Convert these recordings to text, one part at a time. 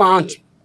5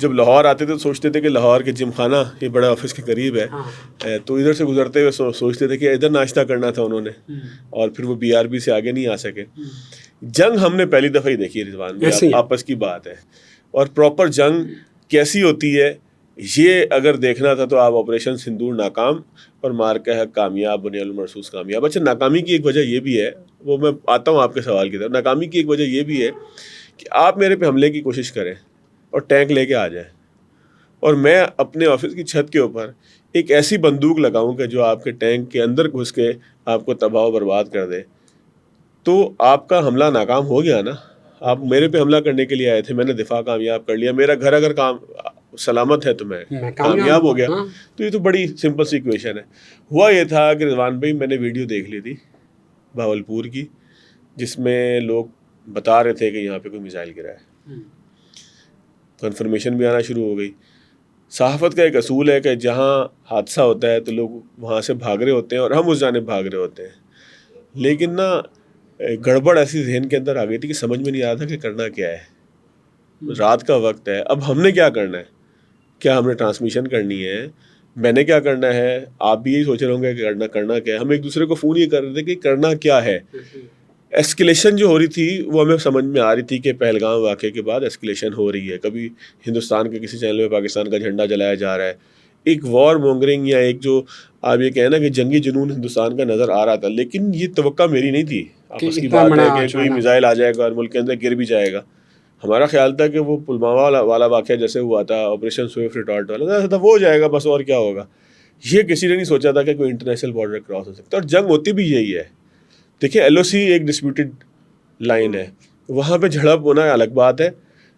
جب لاہور آتے تھے تو سوچتے تھے کہ لاہور کے جم خانہ یہ بڑا آفس کے قریب ہے، تو ادھر سے گزرتے ہوئے سوچتے تھے کہ ادھر ناشتہ کرنا تھا انہوں نے، اور پھر وہ BRB سے آگے نہیں آ سکے. جنگ ہم نے پہلی دفعہ ہی دیکھی ہے رضوان بھائی، آپس کی بات ہے، اور پراپر جنگ کیسی ہوتی ہے یہ اگر دیکھنا تھا تو آپ آپریشن سندور ناکام اور مارکہ حق کامیاب، بنیاد المرصوص کامیاب. اچھا، ناکامی کی ایک وجہ یہ بھی ہے، وہ میں آتا ہوں آپ کے سوال کی طرف. ناکامی کی ایک وجہ یہ بھی ہے کہ آپ میرے پہ حملے کی کوشش کریں اور ٹینک لے کے آ جائیں، اور میں اپنے آفس کی چھت کے اوپر ایک ایسی بندوق لگاؤں کہ جو آپ کے ٹینک کے اندر گھس کے آپ کو تباہ و برباد کر دے، تو آپ کا حملہ ناکام ہو گیا نا. آپ میرے پہ حملہ کرنے کے لیے آئے تھے، میں نے دفاع کامیاب کر لیا، میرا گھر اگر سلامت ہے تو میں کامیاب ہو گیا. تو یہ تو بڑی سمپل سی ایکویشن ہے. ہوا یہ تھا کہ رضوان بھائی میں نے ویڈیو دیکھ لی تھی بہاولپور کی، جس میں لوگ بتا رہے تھے کہ یہاں پہ کوئی میزائل گرا ہے. کنفرمیشن بھی آنا شروع ہو گئی. صحافت کا ایک اصول ہے کہ جہاں حادثہ ہوتا ہے تو لوگ وہاں سے بھاگ رہے ہوتے ہیں اور ہم اس جانب بھاگ رہے ہوتے ہیں، لیکن نا گڑبڑ ایسی ذہن کے اندر آ گئی تھی کہ سمجھ میں نہیں آ رہا تھا کہ کرنا کیا ہے. رات کا وقت ہے، اب ہم نے کیا کرنا ہے؟ کیا ہم نے ٹرانسمیشن کرنی ہے؟ میں نے کیا کرنا ہے؟ آپ بھی یہی سوچ رہے ہوں گے کہ کرنا کیا ہے. ہم ایک دوسرے کو فون یہ کر رہے تھے کہ کرنا کیا ہے. ایسکلیشن جو ہو رہی تھی وہ ہمیں سمجھ میں آ رہی تھی کہ پہلگام واقعے کے بعد ایسکلیشن ہو رہی ہے. کبھی ہندوستان کے کسی چینل میں پاکستان کا جھنڈا جلایا جا رہا ہے، ایک وار مونگرنگ یا ایک جو آپ یہ کہیں نا کہ جنگی جنون ہندوستان کا نظر آ رہا تھا. لیکن یہ توقع میری نہیں تھی. آپس کی بات ہے کہ کوئی میزائل آ جائے گا اور ملک کے اندر گر بھی جائے گا. ہمارا خیال تھا کہ وہ پلوامہ والا واقعہ جیسے ہوا تھا، آپریشن سوئفٹ ریٹارٹ والا ایسا تھا، وہ ہو جائے گا بس، اور کیا ہوگا. یہ کسی نے نہیں سوچا تھا کہ کوئی انٹرنیشنل بارڈر کراس ہو سکتا ہے. اور جنگ ہوتی بھی یہی ہے. دیکھیں LOC ایک ڈسپیوٹڈ لائن ہے، وہاں پہ جھڑپ ہونا الگ بات ہے،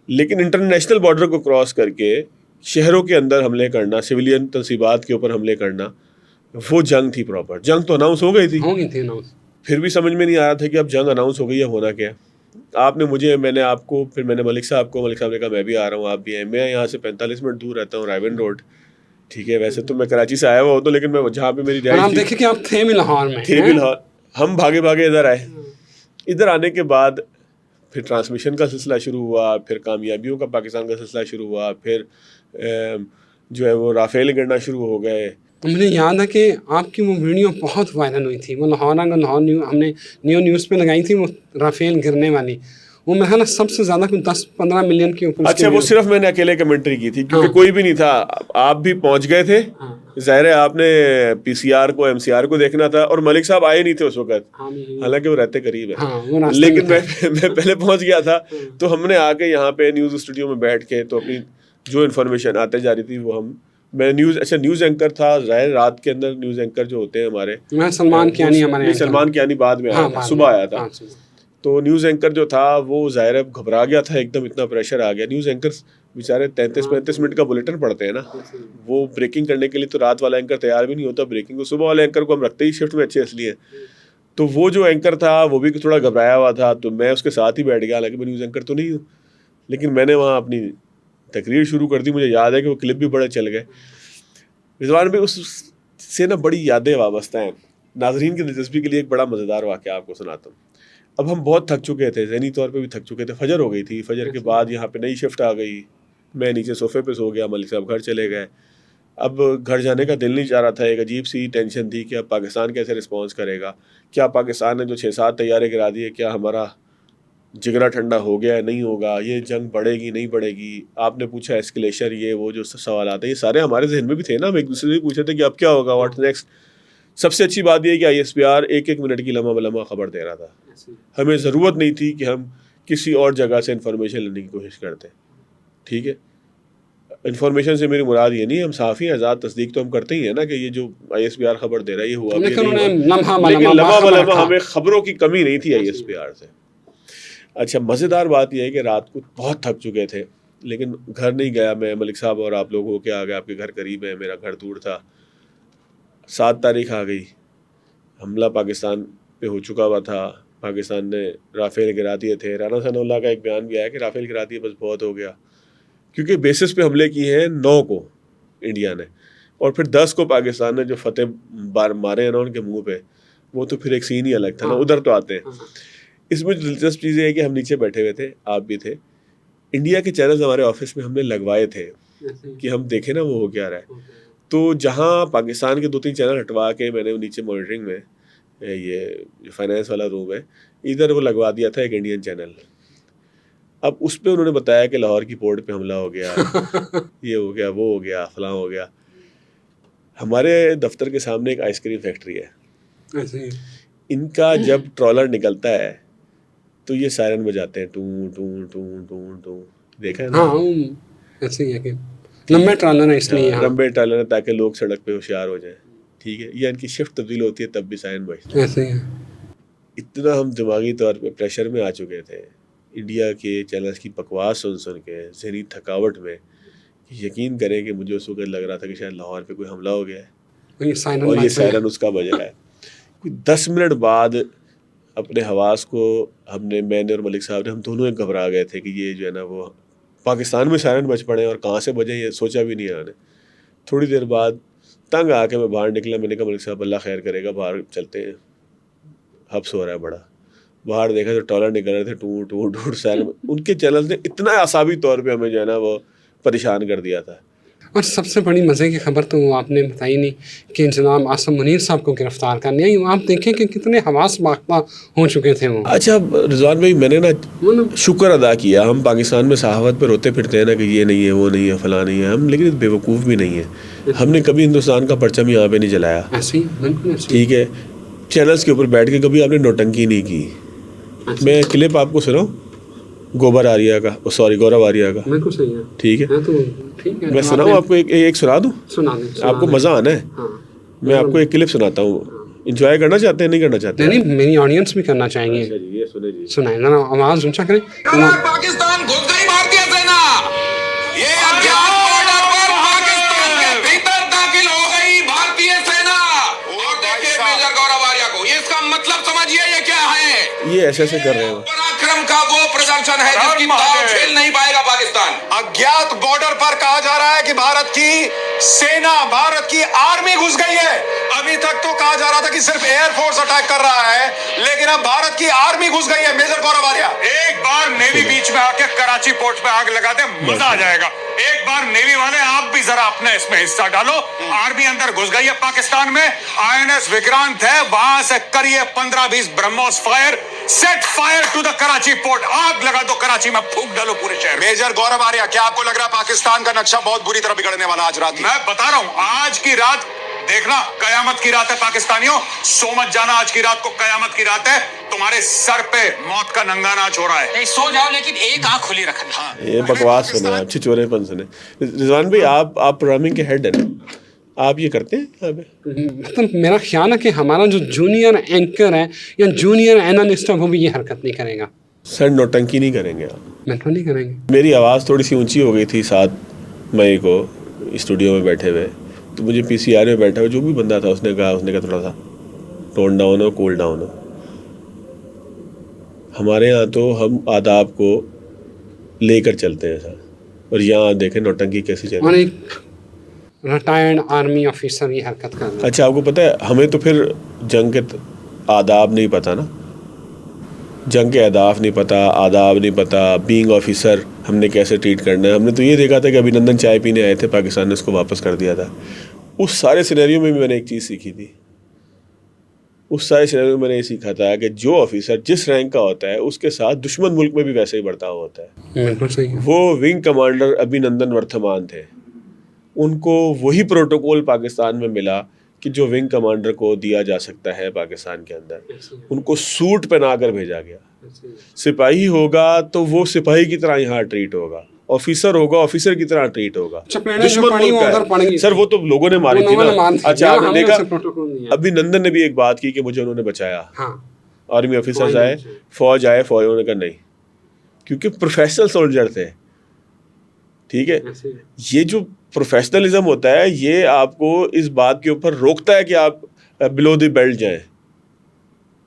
لیکن انٹرنیشنل بارڈر کو کراس کر کے شہروں کے اندر حملے کرنا، سویلین تنصیبات کے اوپر حملے کرنا، وہ جنگ تھی. پراپر جنگ تو اناؤنس ہو گئی تھی، پھر بھی سمجھ میں نہیں آ رہا تھا کہ اب جنگ اناؤنس ہو گئی ہے، ہونا کیا. آپ نے مجھے، میں نے آپ کو، پھر میں نے ملک صاحب نے کہا میں بھی آ رہا ہوں، آپ بھی ہیں. میں یہاں سے 45 منٹ دور رہتا ہوں، رائیون روڈ. ٹھیک ہے، ویسے تو میں کراچی سے آیا ہوا ہوتا ہوں، لیکن میں جہاں پہ میری رہائش تھی بھی لاہور. ہم بھاگے ادھر آئے. ادھر آنے کے بعد پھر ٹرانسمیشن کا سلسلہ شروع ہوا، پھر کامیابیوں کا پاکستان کا سلسلہ شروع ہوا، پھر جو ہے وہ رافیل گرنا شروع ہو گئے. مجھے یاد ہے کہ آپ کی وہ ویڈیو بہت وائرل ہوئی تھی، وہ لاہور نیوز ہم نے نیوز پہ لگائی تھی، وہ رافیل گرنے والی. وہ میں نے سب سے زیادہ 10-15 ملین کے اوپر. اچھا، وہ صرف میں نے اکیلے کمنٹری کی تھی کیونکہ کوئی بھی نہیں تھا. آپ بھی پہنچ گئے تھے، ظاہر ہے آپ نے PCR کو MCR کو دیکھنا تھا، اور ملک صاحب آئے نہیں تھے اس وقت، حالانکہ وہ رہتے قریب ہے، لیکن میں پہلے پہنچ گیا تھا. تو ہم نے آ کے یہاں پہ نیوز اسٹوڈیو میں بیٹھ کے تو اپنی جو انفارمیشن آتے جا رہی تھی وہ میں نیوز اینکر تھا. ظاہر رات کے اندر نیوز اینکر جو ہوتے ہیں ہمارے، سلمان کیانی بعد میں آیا تھا، صبح آیا تھا. تو نیوز اینکر جو تھا وہ ظاہر ہے گھبرا گیا تھا ایک دم، اتنا پریشر آ گیا. نیوز اینکر بیچارے 33-35 منٹ کا بلیٹن پڑھتے ہیں نا، وہ بریکنگ کرنے کے لیے تو رات والا اینکر تیار بھی نہیں ہوتا بریکنگ کو. صبح والے اینکر کو ہم رکھتے ہی شفٹ میں اچھے اس لیے. تو وہ جو اینکر تھا وہ بھی تھوڑا گھبرایا ہوا تھا، تو میں اس کے ساتھ ہی بیٹھ گیا. حالانکہ میں نیوز اینکر تو نہیں ہوں، لیکن میں نے وہاں اپنی تقریر شروع کر دی. مجھے یاد ہے کہ وہ کلپ بھی بڑے چل گئے. رضوان بھائی اس سے نا بڑی یادیں وابستہ ہیں. ناظرین کی دلچسپی کے لیے ایک بڑا مزیدار واقعہ آپ کو سناتا ہوں. اب ہم بہت تھک چکے تھے، ذہنی طور پہ بھی تھک چکے تھے. فجر ہو گئی تھی، فجر کے بعد یہاں پہ نئی شفٹ آ گئی. میں نیچے صوفے پہ سو گیا، ملک صاحب گھر چلے گئے. اب گھر جانے کا دل نہیں چاہ رہا تھا. ایک عجیب سی ٹینشن تھی کہ اب پاکستان کیسے رسپانس کرے گا. کیا پاکستان نے جو 6-7 طیارے گرا دیے، کیا ہمارا جگرا ٹھنڈا ہو گیا ہے، نہیں ہوگا؟ یہ جنگ بڑھے گی نہیں بڑھے گی؟ آپ نے پوچھا ایسکلیشن، یہ وہ جو سوالات ہیں یہ سارے ہمارے ذہن میں بھی تھے نا. ہم ایک دوسرے سے پوچھے تھے کہ اب کیا ہوگا، واٹ نیکسٹ. سب سے اچھی بات یہ ہے کہ ISPR ایک منٹ کی لمحہ بلمحہ خبر دے رہا تھا. ہمیں ضرورت نہیں تھی کہ ہم کسی اور جگہ سے انفارمیشن لینے کی کوشش کرتے. ٹھیک ہے، انفارمیشن سے میری مراد یہ نہیں، ہم صحافی ہیں، آزاد تصدیق تو ہم کرتے ہی ہیں نا کہ یہ جو ISPR خبر دے رہا ہے یہ ہوا، لیکن لمحہ بلمحہ ہمیں خبروں کی کمی نہیں تھی ISPR سے. اچھا، مزیدار بات یہ ہے کہ رات کو بہت تھک چکے تھے، لیکن گھر نہیں گیا میں. ملک صاحب اور آپ لوگ ہو کے آ گئے، آپ کے گھر قریب ہے، میرا گھر دور تھا. 7 تاریخ آ گئی، حملہ پاکستان پہ ہو چکا ہوا تھا. پاکستان نے رافیل گرا دیے تھے. رانا ثناء اللہ کا ایک بیان بھی آیا کہ رافیل گرا دیے بس بہت ہو گیا، کیونکہ بیسس پہ حملے کیے ہیں 9 کو انڈیا نے، اور پھر 10 کو پاکستان نے جو فتح مارے ہیں نا ان کے منہ پہ، وہ تو پھر ایک سین ہی الگ تھا نا. ادھر تو آتے ہیں. اس میں دلچسپ چیز یہ ہے کہ ہم نیچے بیٹھے ہوئے تھے، آپ بھی تھے. انڈیا کے چینلز ہمارے آفس میں ہم نے لگوائے تھے کہ ہم دیکھیں نا وہ ہو کیا رہا ہے. تو جہاں پاکستان کے 2-3 چینل ہٹوا کے میں نے نیچے مانیٹرنگ میں یہ جو فائنینس والا روم ہے ادھر وہ لگوا دیا تھا ایک انڈین چینل. اب اس پہ انہوں نے بتایا کہ لاہور کی پورٹ پہ حملہ ہو گیا, یہ ہو گیا, وہ ہو گیا, فلاں ہو گیا. ہمارے دفتر کے سامنے ایک آئس کریم فیکٹری ہے, ان کا جب ٹرالر نکلتا ہے تو یہ سائرن بجاتے ہیں, tone tone tone tone tone. دیکھا ہے نا, ایسے ہی ہے کہ لمبے ٹرالر ہیں اس لیے, لمبے ٹرالر ہیں تاکہ لوگ سڑک پہ ہوشیار ہو جائیں. ٹھیک ہے, یہ ان کی شفٹ تبدیل ہوتی ہے تب بھی سائرن بجتے ہیں. ایسے ہی ہے. اتنا ہم دماغی طور پہ پریشر میں آ چکے تھے انڈیا کے چینلز کی بکواس سن سن کے, ذہنی تھکاوٹ میں, کہ یقین کریں کہ مجھے اس وقت لگ رہا تھا کہ شاید لاہور پہ کوئی حملہ ہو گیا ہے اور یہ سائرن اس کا بج رہا ہے. کوئی 10 منٹ بعد اپنے حواس کو ہم نے, میں نے اور ملک صاحب نے, ہم دونوں ایک گھبرا گئے تھے کہ یہ جو ہے نا وہ پاکستان میں سائرن بج پڑے اور کہاں سے بجے یہ سوچا بھی نہیں ہے. تھوڑی دیر بعد تنگ آ کے میں باہر نکلا, میں نے کہا ملک صاحب اللہ خیر کرے گا, باہر چلتے ہیں, حبس ہو رہا ہے بڑا. باہر دیکھا تو ٹالر نکل رہے تھے ٹور ٹور ٹور سائرن. ان کے چینلز نے اتنا اعصابی طور پہ ہمیں جو ہے نا وہ پریشان کر دیا تھا. اور سب سے بڑی مزے کی خبر تو وہ آپ نے بتائی نہیں کہ جناب عاصم منیر صاحب کو گرفتار کر لیا. آپ دیکھیں کہ کتنے حواس باختہ ہو چکے تھے وہ. اچھا رضوان بھائی, میں نے نا شکر ادا کیا, ہم پاکستان میں صحافت پہ روتے پھرتے ہیں نا کہ یہ نہیں ہے, وہ نہیں ہے, فلاں نہیں ہے, ہم لیکن بے وقوف بھی نہیں ہیں. ہم نے کبھی ہندوستان کا پرچم یہاں پہ نہیں جلایا. ایسے ہی بالکل. ٹھیک ہے, چینلز کے اوپر بیٹھ کے کبھی آپ نے نوٹنکی نہیں کی. میں کلپ آپ کو سناؤں گوبر آریہ کا, سوری گورو آریہ کا. بالکل صحیح ہے. ٹھیک ہے, تو ٹھیک ہے, میں سناؤں آپ کو, ایک سنا دوں, سنا دیں, آپ کو مزہ آنا ہے. میں آپ کو ایک کلپ سناتا ہوں, انجوائے کرنا چاہتے ہیں نہیں کرنا چاہتے؟ نہیں, میری آڈینس بھی کرنا چاہیں گے. یہ سنیں جی, سنائیں ذرا, آواز اونچا کریں. پاکستان گھس گئی بھارتی سینا, یہ اجاز بارڈر پر پاکستان کے بھیتر داخل ہو گئی بھارتی سینا. اور دیکھیں میجر گورو آریہ کو, یہ اس کا مطلب سمجھیے یہ کیا ہے. یہ ایسے کر رہے ہیں. پراکرم کا وہ پردرشن ہے جس کی داؤ جھیل نہیں پائے گا پاکستان. اگیات بارڈر پر کہا جا رہا ہے کہ بھارت کی سینا, بھارت کی آرمی گھس گئی ہے. ابھی تک تو کہا جا رہا تھا کہ صرف ایئر فورس اٹیک کر رہا ہے, لیکن اب بھارت کی آرمی گھس گئی ہے. میجر گورو آریہ, ایک بار نیوی بیچ میں آ کے کراچی پورٹ پہ آگ لگا دے, مزہ آ جائے گا. ایک بار نیوی والے آپ بھی ذرا اپنے اس میں حصہ ڈالو. آرمی اندر گھس گئی ہے پاکستان میں. INS وکرانت ہے, وہاں سے کریے 15-20 BrahMos fire, set fire to the Karachi port, آگ لگا دو کراچی میں, پھونک ڈالو پورے شہر. میجر گورو آریہ, کیا آپ کو لگ رہا ہے پاکستان کا نقشہ بہت بری طرح بگڑنے والا آج رات؟ میں بتا رہا ہوں, آج کی رات دیکھنا قیامت کی رات ہے پاکستانیوں. سو مت جانا, آج کی رات کو قیامت کی رات ہے. تمہارے سر پہ موت کا ننگا ناچ ہو رہا ہے. نہیں سو جاؤ, لیکن ایک آنکھ کھلی رکھنا. یہ بکواس سنیں آپ, چھچورے پن سنیں. رضوان بھائی, آپ پروگرامنگ کے ہیڈ ہیں نا, آپ یہ کرتے ہیں؟ مطلب میرا خیال ہے کہ ہمارا جو جونیئر اینکر ہے یا جونیئر اینالسٹ ہے وہ بھی یہ حرکت نہیں کرے گا. سر نوٹنکی نہیں کریں گے آپ؟ بالکل نہیں کریں گے. میری آواز تھوڑی سی اونچی ہو گئی تھی 7 مئی کو اسٹوڈیو میں بیٹھے ہوئے, تو مجھے PCR میں بیٹھا ہوا جو بھی بندہ تھا اس نے کہا تھوڑا سا ٹون ڈاؤن ہو, کول ڈاؤن ہو. ہمارے یہاں تو ہم آداب کو لے کر چلتے ہیں سر, اور یہاں دیکھیں نوٹنکی کیسی چل اور رہی ہے. ایک ریٹائرڈ آرمی آفیسر یہ حرکت کر رہا ہے. اچھا, آپ کو پتہ ہے ہمیں تو پھر جنگ کے آداب نہیں پتہ نا, جنگ کے اہداف نہیں پتہ, آداب نہیں پتہ, بینگ آفیسر ہم نے کیسے ٹریٹ کرنا ہے. ہم نے تو یہ دیکھا تھا کہ ابھینندن چائے پینے آئے تھے, پاکستان نے اس کو واپس کر دیا تھا. اس سارے سینیریو میں بھی میں نے ایک چیز سیکھی تھی. اس سارے سینیریو میں نے یہ سیکھا تھا کہ جو آفیسر جس رینک کا ہوتا ہے اس کے ساتھ دشمن ملک میں بھی ویسے ہی برتاؤ ہوتا ہے. بالکل صحیح. وہ ونگ کمانڈر ابھینندن ورتھمان تھے, ان کو وہی پروٹوکول پاکستان میں ملا کہ جو ونگ کمانڈر کو دیا جا سکتا ہے پاکستان کے اندر. ان کو سوٹ پہنا کر بھیجا گیا. سپاہی ہوگا تو وہ سپاہی کی طرح یہاں ٹریٹ ہوگا, آفیسر ہوگا آفیسر کی طرح ٹریٹ ہوگا. دشمن ملک کا ہے سر, وہ تو لوگوں نے ماری تھی نا. اچھا, آپ نے دیکھا ابھینندن نے بھی ایک بات کی کہ مجھے انہوں نے بچایا. آرمی آفیسرز آئے, فوج آئے, فوج انہوں نے کہا نہیں, کیونکہ پروفیشنل سولجر تھے. ٹھیک ہے, یہ جو پروفیشنلزم ہوتا ہے یہ آپ کو اس بات کے اوپر روکتا ہے کہ آپ بلو دی بیلٹ جائیں.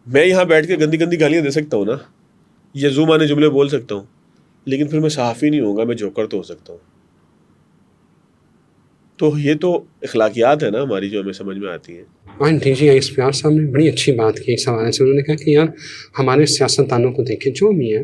میں یہاں بیٹھ کے گندی گندی گالیاں دے سکتا ہوں نا, یہ زو مانے جملے بول سکتا ہوں, لیکن پھر میں صحافی نہیں ہوں گا, میں جوکر تو ہو سکتا ہوں. تو یہ تو اخلاقیات ہے نا ہماری جو ہمیں سمجھ میں آتی ہیں. DG آئیس پیار صاحب نے بڑی اچھی بات کی اس حوالے سے. انہوں نے کہا کہ یار ہمارے سیاستدانوں کو دیکھیں جو بھی ہیں,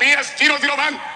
PS001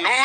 9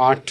8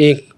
1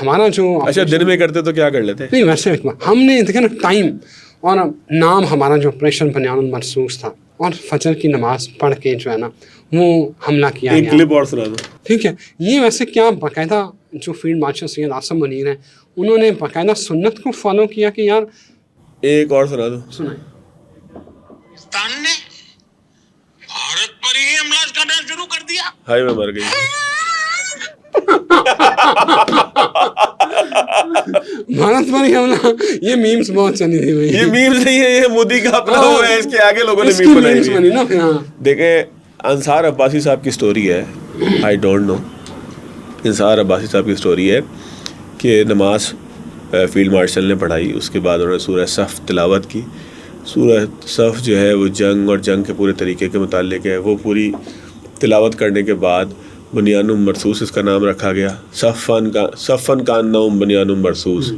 ہمارا جو اچھا دن میں کرتے تو کیا کر لیتے؟ نہیں ویسے ہم نے دیکھا نا ٹائم اور نام ہمارا جو آپریشن بنیان المرصوص تھا اور فجر کی نماز پڑھ کے جو ہے نا وہ حملہ کیا ایک گیا. کلپ اور سنا دو. ٹھیک ہے. یہ ویسے کیا باقاعدہ جو فیلڈ مارشل سید عاصم منیر ہیں انہوں نے باقاعدہ سنت کو فالو کیا کہ یار ایک اور سنا دو. سنائیں. پاکستان نے بھارت پر ہی حملہ کرنا شروع کر دیا. ہائی میں مر گئی. بھارت پر ہی حملہ. یہ میمز بہت چلی تھی بھائی. یہ میمز نہیں ہے, یہ مودی کا اپنا وہ ہے, اس کے آگے لوگوں نے اس کی میم بنائی memes بنی نا پھر. ہاں دیکھیں انصار عباسی صاحب کی سٹوری ہے, آئی ڈونٹ نو. انصار عباسی صاحب کی سٹوری ہے کہ نماز فیلڈ مارشل نے پڑھائی, اس کے بعد انہوں نے سورہ صف تلاوت کی. سورہ صف جو ہے وہ جنگ اور جنگ کے پورے طریقے کے متعلق ہے. وہ پوری تلاوت کرنے کے بعد بنیان مرصوص اس کا نام رکھا گیا. صفن کا نام بنیان مرصوص,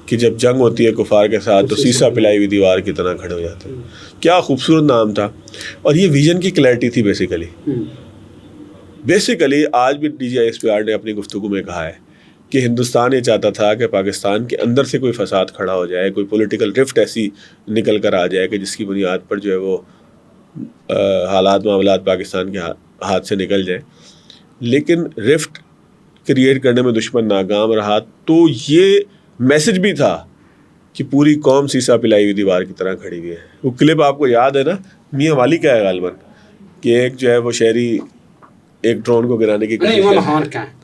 کہ جب جنگ ہوتی ہے کفار کے ساتھ تو سیسا پلائی ہوئی دیوار کی طرح کھڑے ہو جاتے ہیں. کیا خوبصورت نام تھا. اور یہ ویژن کی کلیئرٹی تھی بیسیکلی. آج بھی D G I S P R نے اپنی گفتگو میں کہا ہے کہ ہندوستان یہ چاہتا تھا کہ پاکستان کے اندر سے کوئی فساد کھڑا ہو جائے, کوئی پولیٹیکل رفٹ ایسی نکل کر آ جائے کہ جس کی بنیاد پر جو ہے وہ حالات معاملات پاکستان کے ہاتھ سے نکل جائیں. لیکن رفٹ کریٹ کرنے میں دشمن ناکام رہا. تو یہ میسج بھی تھا کہ پوری قوم سیسا پلائی ہوئی دیوار کی طرح کھڑی ہوئی ہے. وہ کلپ آپ کو یاد ہے نا, میاں والی کا ہے غالباً, کہ ایک جو ہے وہ شہری ایک ڈرون کو گرانے کی نہیں وہ لاہور کا ہے.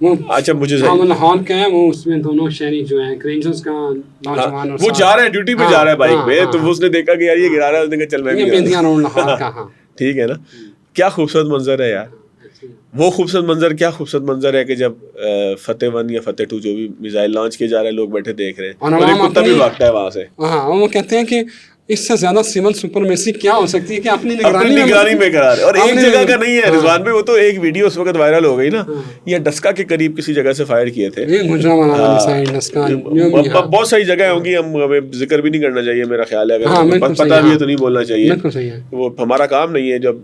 وہ اچھا مجھے وہ لاہور کا ہے. وہ اس میں دونوں شہری جو ہیں رینجرز کا نوجوان اور وہ جا رہا ہے ڈیوٹی پہ جا رہا ہے بائک پہ, تو اس نے دیکھا کہ یار یہ گرا رہا ہے, اس نے کہا چل میں بھی مہندیاں روڈ لاہور کا. ہاں ٹھیک ہے نا. کیا خوبصورت منظر ہے یار. وہ خوبصورت منظر, کیا خوبصورت منظر ہے کہ جب فتح 1 یا فتح 2 جو بھی میزائل لانچ کیے جا رہے ہیں, لوگ بیٹھے دیکھ رہے ہیں اور ایک کتا بھی بھاگتا ہے وہاں سے. ہاں وہ کہتے ہیں کہ اس سے زیادہ سول سپرمیسی کیا ہو سکتی ہے کہ اپنی نگرانی میں کرا رہے. اور ایک جگہ کا نہیں ہے رضوان بھائی, وہ تو ایک ویڈیو اس وقت وائرل ہو گئی نا, یہ ڈسکا کے قریب کسی جگہ سے فائر کیے تھے. بہت ساری جگہیں ہوں گی, ہمیں ذکر بھی نہیں کرنا چاہیے میرا خیال ہے. اگر پتہ بھی ہے تو نہیں بولنا چاہیے, وہ ہمارا کام نہیں ہے. جب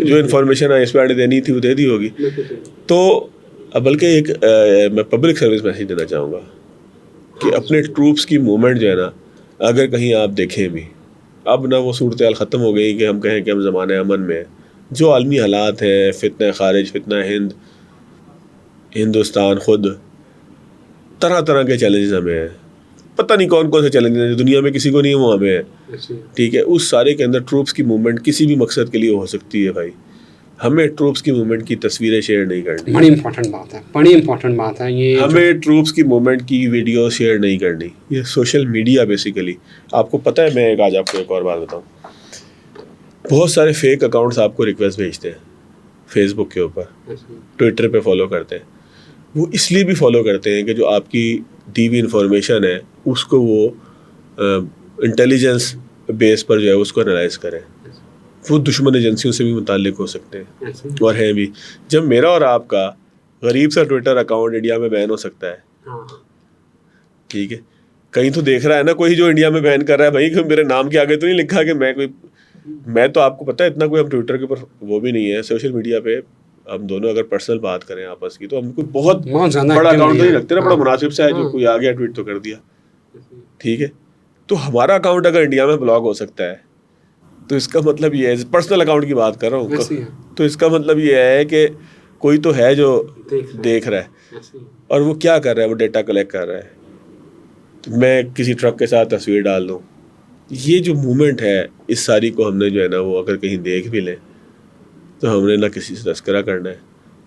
جو انفارمیشن ہے اس پہ دینی تھی وہ دے دی ہوگی. تو بلکہ ایک میں پبلک سروس میسیج دینا چاہوں گا کہ اپنے ٹروپس کی موومنٹ جو ہے نا, اگر کہیں آپ دیکھیں بھی اب نہ وہ صورتحال ختم ہو گئی کہ ہم کہیں کہ ہم زمانہ امن میں, جو عالمی حالات ہیں, فتنہ خارج, فتنہ ہند, ہندوستان خود, طرح طرح کے چیلنجز ہمیں ہیں. پتہ نہیں کون کون سے چیلنجز ہیں, دنیا میں کسی کو نہیں ہے وہ ہمیں ہے. ٹھیک ہے, اس سارے کے اندر ٹروپس کی موومنٹ کسی بھی مقصد کے لیے ہو سکتی ہے بھائی. ہمیں ٹروپس کی موومنٹ کی تصویریں شیئر نہیں کرنی. بڑی امپورٹنٹ بات ہے, بڑی امپورٹنٹ بات ہے یہ. ہمیں ٹروپس کی موومنٹ کی ویڈیو شیئر نہیں کرنی. یہ سوشل میڈیا بیسیکلی, آپ کو پتہ ہے, میں آج آپ کو ایک اور بات بتاؤں, بہت سارے فیک اکاؤنٹس آپ کو ریکویسٹ بھیجتے ہیں فیس بک کے اوپر, ٹویٹر پہ فالو کرتے ہیں. وہ اس لیے بھی فالو کرتے ہیں کہ جو آپ کی دی ہوئی انفارمیشن ہے اس کو وہ انٹیلیجنس بیس پر جو ہے اس کو انالائز کریں. وہ دشمن ایجنسیوں سے بھی متعلق ہو سکتے ہیں اور ہیں بھی. جب میرا اور آپ کا غریب سا ٹویٹر اکاؤنٹ انڈیا میں بین ہو سکتا ہے, ٹھیک ہے, کہیں تو دیکھ رہا ہے نا کوئی جو انڈیا میں بین کر رہا ہے بھائی, کہ میرے نام کے آگے تو نہیں لکھا کہ میں کوئی, میں تو آپ کو پتہ ہے اتنا کوئی ہم ٹویٹر کے اوپر وہ بھی نہیں ہے. سوشل میڈیا پہ ہم دونوں اگر پرسنل بات کریں آپس کی تو ہم کوئی بہت بڑا اکاؤنٹ تو نہیں رکھتے نا, بڑا مناسب سا ہے جو کوئی آ گیا ٹویٹ تو کر دیا, ٹھیک ہے. تو ہمارا اکاؤنٹ اگر انڈیا میں بلاک ہو سکتا ہے تو اس کا مطلب یہ ہے, پرسنل اکاؤنٹ کی بات کر رہا ہوں, تو اس کا مطلب یہ ہے کہ کوئی تو ہے جو دیکھ رہا ہے, اور وہ کیا کر رہا ہے, وہ ڈیٹا کلیکٹ کر رہا ہے. میں کسی ٹرک کے ساتھ تصویر ڈال دوں, یہ جو موومنٹ ہے اس ساری کو ہم نے جو ہے نا وہ اگر کہیں دیکھ بھی لیں تو ہم نے نہ کسی سے تذکرہ کرنا ہے,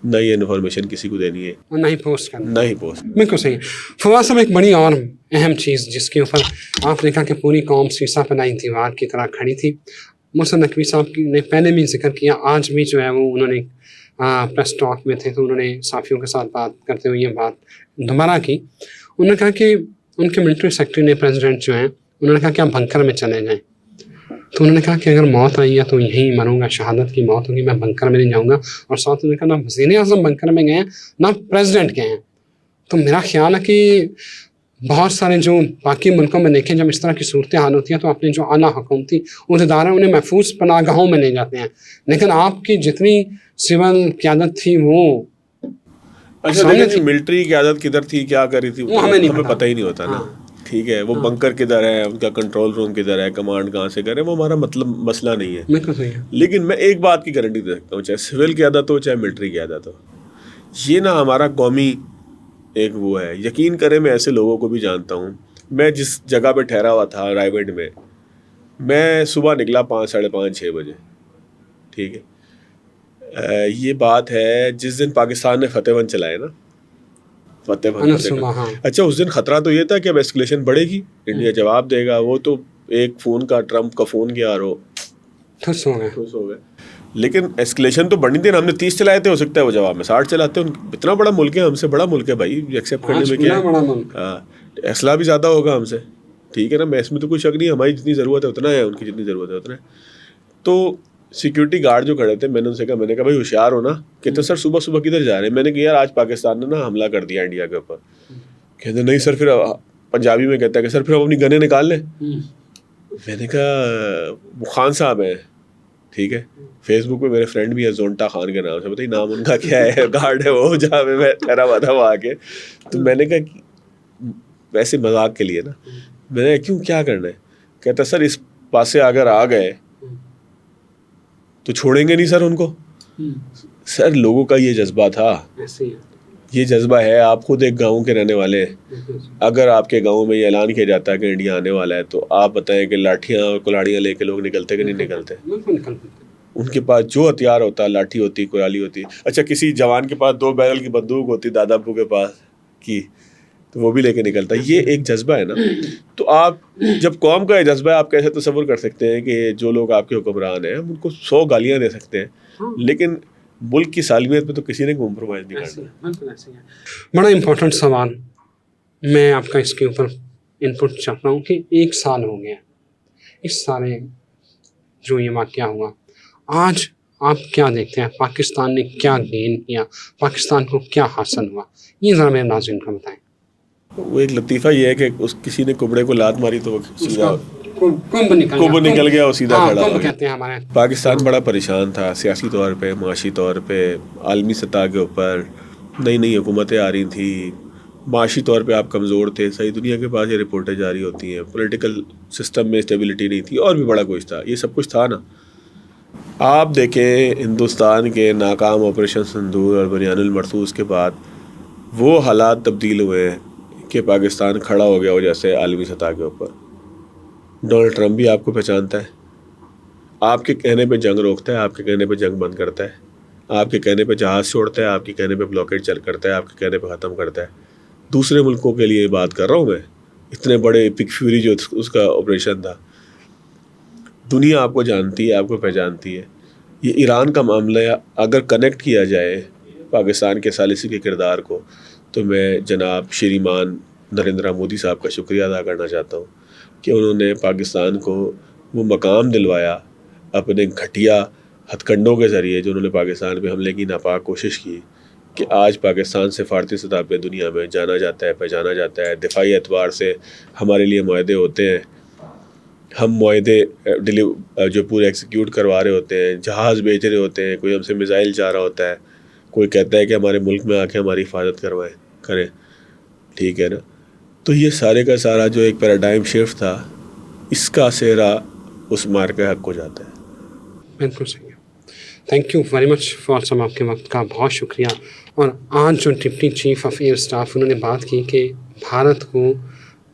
نہ یہ انفارمیشن کسی کو دینی ہے, اور نہ ہی پوسٹ کرنا, نہ ہی پوسٹ. بالکل صحیح. فواز صاحب, ایک بڑی اور اہم چیز جس کے اوپر آپ نے کہا کہ پوری قوم سیسا پلائی دیوار کی طرح کھڑی تھی, مرسد نقوی صاحب نے پہلے بھی ذکر کیا, آج بھی جو ہے وہ انہوں نے پریس ٹاک میں تھے تو انہوں نے صحافیوں کے ساتھ بات کرتے ہوئے یہ بات دوبارہ کی. انہوں نے کہا کہ ان کے ملٹری سیکرٹری نے پریزیڈنٹ جو ہیں انہوں نے کہا کہ آپ بنکر میں چلے جائیں. تو انہوں نے کہا کہ اگر موت آئی ہے تو یہیں مروں گا, شہادت کی موت ہوگی, میں بنکر میں نہیں جاؤں گا. اور ساتھ انہوں نے کہا نہ وزیر اعظم بنکر میں گئے ہیں نہ پریزیڈنٹ گئے ہیں. تو میرا خیال ہے کہ بہت سارے جو باقی ملکوں میں دیکھیں جب اس طرح کی صورتحال ہوتی ہے تو اپنے جو اعلیٰ حکومتی عہدیدار ہیں انہیں محفوظ پناہ گاہوں میں لے جاتے ہیں, لیکن آپ کی جتنی سول قیادت تھی وہ اچھا دیکھیں ملٹری قیادت کدھر تھی, کیا کر رہی تھی, ہمیں پتہ ہی نہیں ہوتا نا. ٹھیک ہے, وہ بنکر کدھر ہے, ان کا کنٹرول روم کدھر ہے, کمانڈ کہاں سے کرے, وہ ہمارا مسئلہ نہیں ہے. لیکن میں ایک بات کی گارنٹی دے سکتا ہوں, چاہے سول قیادت ہو چاہے ملٹری قیادت ہو, یہ نا ہمارا قومی ایک وہ ہے. یقین کریں میں ایسے لوگوں کو بھی جانتا ہوں. میں جس جگہ پہ ٹھہرا ہوا تھا رائے گنج میں, میں صبح نکلا 5 ساڑھے 5 6 بجے. ٹھیک ہے, یہ بات ہے جس دن پاکستان نے فتح بند چلائے نا, فتح بند. اچھا اس دن خطرہ تو یہ تھا کہ اب ایسکلیشن بڑھے گی, انڈیا جواب دے گا. وہ تو ایک فون کا, ٹرمپ کا فون کیا اور وہ خوش ہو گئے. لیکن ایسکلیشن تو بڑھنی تھی نا, ہم نے 30 چلائے تھے, ہو سکتا ہے وہ جواب میں 60 چلاتے. اتنا بڑا ملک ہے, ہم سے بڑا ملک ہے بھائی, ایکسیپٹ کرنے میں کیا ہے, اسلحہ بھی زیادہ ہوگا ہم سے. ٹھیک ہے نا, میں اس میں تو کوئی شک نہیں, ہماری جتنی ضرورت ہے اتنا ہے, ان کی جتنی ضرورت ہے اتنا ہے. تو سیکورٹی گارڈ جو کھڑے تھے, میں نے ان سے کہا, میں نے کہا بھائی ہوشیار ہو نا. کہتے سر صبح صبح کدھر جا رہے ہیں. میں نے کہا یار آج پاکستان نے نا حملہ کر دیا انڈیا کے اوپر. کہتے نہیں سر, پھر پنجابی میں کہتا ہے کہ سر پھر ہم اپنی گنیں نکال لیں. میں نے کہا وہ خان صاحب ہیں, ٹھیک ہے, فیس بک پہ میرے فرینڈ بھی ہے زونٹا خان کے نام سے, بتائیے نام ان کا کیا ہے, گارڈ ہے وہ جہاں پہ میں ٹھہرا ہوا تھا وہ آ کے. تو میں نے کہا ویسے مذاق کے لیے نا, میں نے کیوں کیا کرنا ہے. کہتا سر اس پاسے اگر آ گئے تو چھوڑیں گے نہیں سر ان کو. سر لوگوں کا یہ جذبہ تھا, یہ جذبہ ہے. آپ خود ایک گاؤں کے رہنے والے ہیں, اگر آپ کے گاؤں میں یہ اعلان کیا جاتا ہے کہ انڈیا آنے والا ہے, تو آپ بتائیں کہ لاٹھیاں اور کلاڑیاں لے کے لوگ نکلتے کہ نہیں نکلتے. ان کے پاس جو ہتھیار ہوتا, لاٹھی ہوتی, کلاڑی ہوتی. اچھا کسی جوان کے پاس 2 بیرل کی بندوق ہوتی, دادا ابو کے پاس کی, تو وہ بھی لے کے نکلتا. یہ ایک جذبہ ہے نا. تو آپ جب قوم کا یہ جذبہ ہے, آپ کیسے تصور کر سکتے ہیں کہ جو لوگ آپ کے حکمران ہیں ان کو 100 گالیاں دے سکتے ہیں, لیکن ملک کی سالمیت پہ تو کسی نے کمپرومائز نہیں کرنا. بڑا امپورٹنٹ سوال, میں آپ کا اس کے اوپر انپٹ چاہتا ہوں کہ 1 سال ہو گیا اس سارے جو یہ واقعہ ہوا. آج آپ کیا دیکھتے ہیں, پاکستان نے کیا گین کیا, پاکستان کو کیا حاصل ہوا, یہ ذرا میرے ناظرین کو بتائیں. وہ ایک لطیفہ یہ ہے کہ کسی نے کبڑے کو لات ماری تو وہ سیدھا کمب نکل گیا, وہ سیدھا کھڑا ہو گیا. پاکستان بڑا پریشان تھا سیاسی طور پہ, معاشی طور پہ, عالمی سطح کے اوپر نئی نئی حکومتیں آ رہی تھیں. معاشی طور پہ آپ کمزور تھے, صحیح دنیا کے پاس یہ رپورٹیں جاری ہوتی ہیں. پولیٹیکل سسٹم میں اسٹیبلٹی نہیں تھی, اور بھی بڑا کچھ تھا. یہ سب کچھ تھا نا. آپ دیکھیں ہندوستان کے ناکام آپریشن سندور اور بنیان المرصوص کے بعد وہ حالات تبدیل ہوئے ہیں کہ پاکستان کھڑا ہو گیا ہو جیسے عالمی سطح کے اوپر. ڈونلڈ ٹرمپ بھی آپ کو پہچانتا ہے, آپ کے کہنے پہ جنگ روکتا ہے, آپ کے کہنے پہ جنگ بند کرتا ہے, آپ کے کہنے پہ جہاز چھوڑتا ہے, آپ کے کہنے پہ بلاکیڈ کرتا ہے, آپ کے کہنے پہ ختم کرتا ہے. دوسرے ملکوں کے لیے بات کر رہا ہوں میں, اتنے بڑے پک فیوری جو اس کا آپریشن تھا. دنیا آپ کو جانتی ہے, آپ کو پہچانتی ہے. یہ ایران کا معاملہ اگر کنیکٹ کیا جائے پاکستان کے ثالثی کے کردار کو, تو میں جناب شریمان نریندر مودی صاحب کا شکریہ ادا کرنا چاہتا ہوں کہ انہوں نے پاکستان کو وہ مقام دلوایا اپنے گھٹیا ہتھ کنڈوں کے ذریعے, جو انہوں نے پاکستان پہ حملے کی ناپاک کوشش کی, کہ آج پاکستان سفارتی سطح پہ دنیا میں جانا جاتا ہے, پہچانا جاتا ہے. دفاعی اعتبار سے ہمارے لیے معاہدے ہوتے ہیں, ہم معاہدے جو پورے ایکسیکیوٹ کروا رہے ہوتے ہیں, جہاز بیچ رہے ہوتے ہیں, کوئی ہم سے میزائل چاہ رہا ہوتا ہے, کوئی کہتا ہے کہ ہمارے ملک میں آ کے ہماری حفاظت کریں. ٹھیک ہے نا. تو یہ سارے کا سارا جو ایک پیراڈائم شفٹ تھا, اس کا سہرا اس مارکہ حق کو جاتا ہے. بالکل صحیح. Thank you very much for some, آپ کے وقت کا بہت شکریہ. اور آج جو deputy chief of air staff انہوں نے بات کی کہ بھارت کو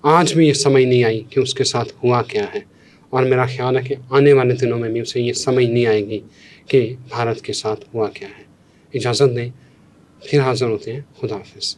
آج بھی یہ سمجھ نہیں آئی کہ اس کے ساتھ ہوا کیا ہے, اور میرا خیال ہے کہ آنے والے دنوں میں بھی اسے یہ سمجھ نہیں آئے گی کہ بھارت کے ساتھ ہوا کیا ہے. اجازت دیں, پھر حاضر ہوتے ہیں. خدا حافظ.